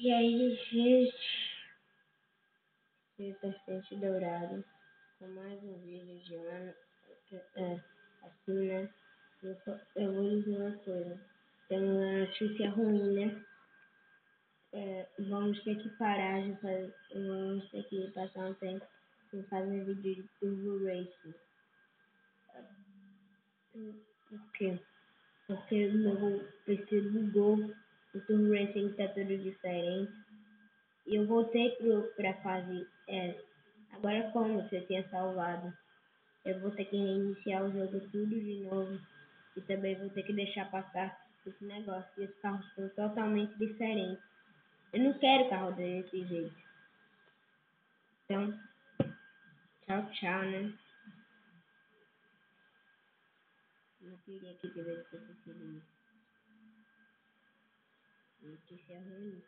E aí, gente, Serpente Dourado, com mais um vídeo de ano, assim, né? Eu vou dizer uma coisa, tem uma notícia ruim, né? Vamos ter que parar de fazer, vamos ter que passar um tempo sem fazer vídeo de Turbo Racing. Por quê? Porque o meu PC bugou, o Turbo Racing tá tudo diferente. E eu voltei pra fase S. Agora como você tinha salvado? Eu vou ter que reiniciar o jogo tudo de novo. E também vou ter que deixar passar esse negócio. E os carros são totalmente diferentes. Eu não quero carro desse jeito. Então, tchau, tchau, né? Não queria que tivesse acontecido isso. Notícia ruim.